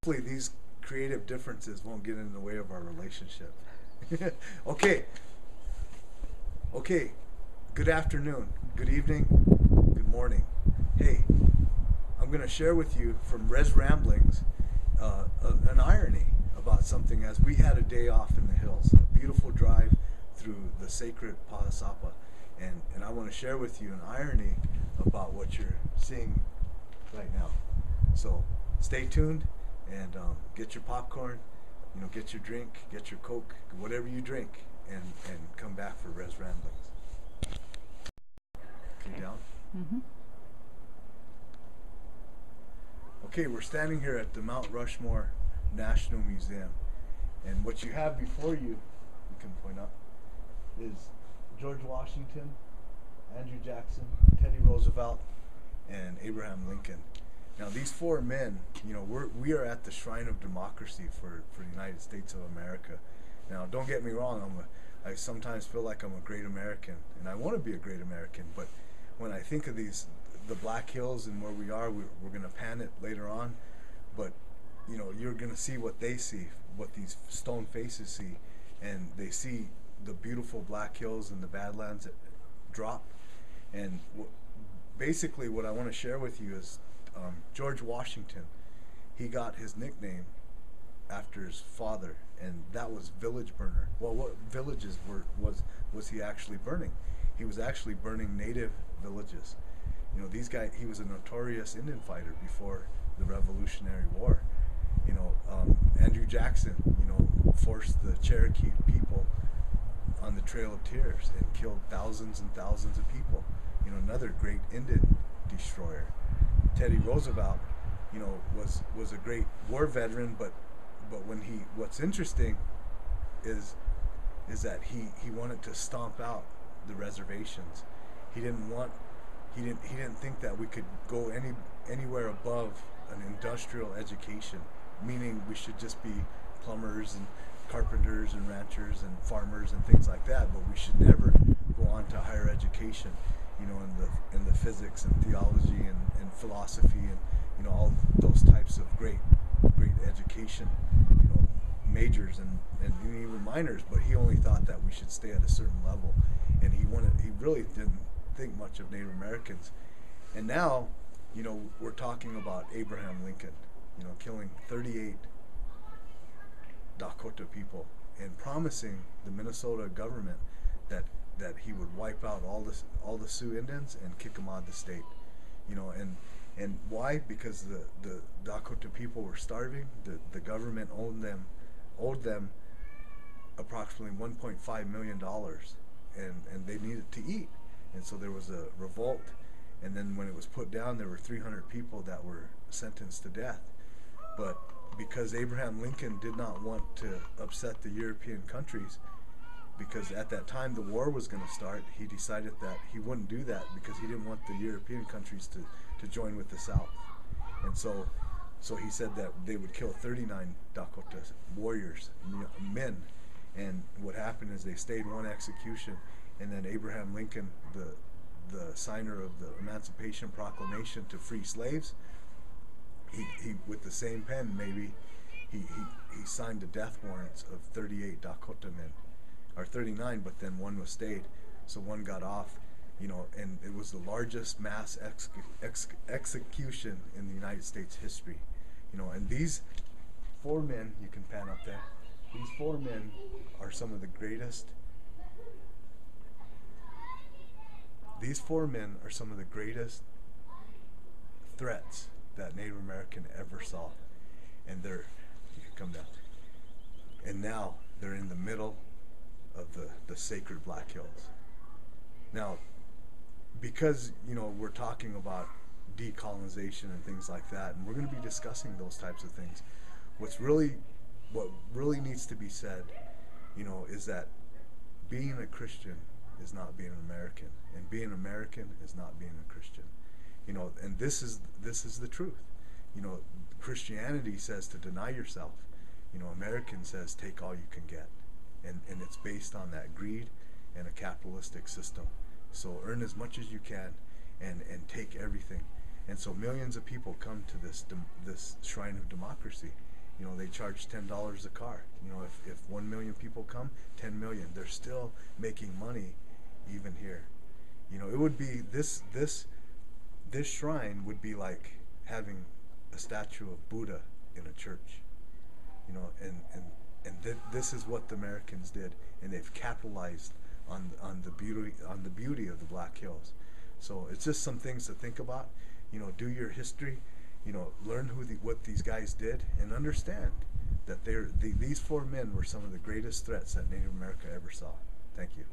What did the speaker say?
Hopefully these creative differences won't get in the way of our relationship. Okay. Okay. Good afternoon. Good evening. Good morning. Hey, I'm going to share with you from Res Ramblings an irony about something as we had a day off in the hills, a beautiful drive through the sacred Pahasapa. And I want to share with you an irony about what you're seeing right now. So stay tuned and get your popcorn, get your drink, get your Coke, whatever you drink, and come back for Res Ramblings. Okay, down. Mm-hmm. Okay, we're standing here at the Mount Rushmore National Museum, and what you have before you can point out, is George Washington, Andrew Jackson, Teddy Roosevelt, and Abraham Lincoln. Now, these four men, we are at the shrine of democracy for the United States of America. Now, don't get me wrong, I sometimes feel like I'm a great American, and I want to be a great American, but when I think of the Black Hills and where we are, we're going to pan it later on, but you're going to see what they see, what these stone faces see, and they see the beautiful Black Hills and the Badlands that drop. And basically what I want to share with you is George Washington. He got his nickname after his father, and that was village burner. Well, what villages was he actually burning? He was actually burning native villages. These guys, he was a notorious Indian fighter before the Revolutionary War. Andrew Jackson, forced the Cherokee people on the Trail of Tears and killed thousands and thousands of people. Another great Indian destroyer. Teddy Roosevelt, was a great war veteran, but what's interesting is that he wanted to stomp out the reservations. He didn't think that we could go anywhere above an industrial education, meaning we should just be plumbers and carpenters and ranchers and farmers and things like that, but we should never go on to higher education, in the physics and theology and philosophy and all those types of great education, majors and even minors. But he only thought that we should stay at a certain level, and he really didn't think much of Native Americans. And now, we're talking about Abraham Lincoln, killing 38 Dakota people and promising the Minnesota government that he would wipe out all the Sioux Indians and kick them out of the state. And why? Because the Dakota people were starving. The government owed them approximately $1.5 million, and they needed to eat. And so there was a revolt, and then when it was put down, there were 300 people that were sentenced to death. But because Abraham Lincoln did not want to upset the European countries, because at that time the war was going to start, he decided that he wouldn't do that because he didn't want the European countries to join with the South. And so he said that they would kill 39 Dakota warriors, men. And what happened is they stayed one execution, and then Abraham Lincoln, the signer of the Emancipation Proclamation to free slaves, he with the same pen, maybe he signed the death warrants of 38 Dakota men, or 39, but then one was stayed, so one got off, and it was the largest mass execution in the United States history. And these four men, you can pan up there, these four men are some of the greatest. These four men are some of the greatest threats that Native American ever saw. And you can come down. And now they're in the middle of the sacred Black Hills. Now, because, we're talking about decolonization and things like that, and we're going to be discussing those types of things, what really needs to be said, is that being a Christian is not being an American, and being American is not being a Christian. And this is the truth. Christianity says to deny yourself. American says take all you can get, and it's based on that greed and a capitalistic system. So earn as much as you can, and take everything. And so millions of people come to this shrine of democracy, You know, they charge $10 a car. You know, if 1 million people come, 10 million. They're still making money, even here. You know, it would be this shrine would be like having a statue of Buddha in a church. You know, and this is what the Americans did, and they've capitalized on the beauty of the Black Hills. So it's just some things to think about. You know, do your history. You know, learn what these guys did, and understand that these four men were some of the greatest threats that Native America ever saw. Thank you.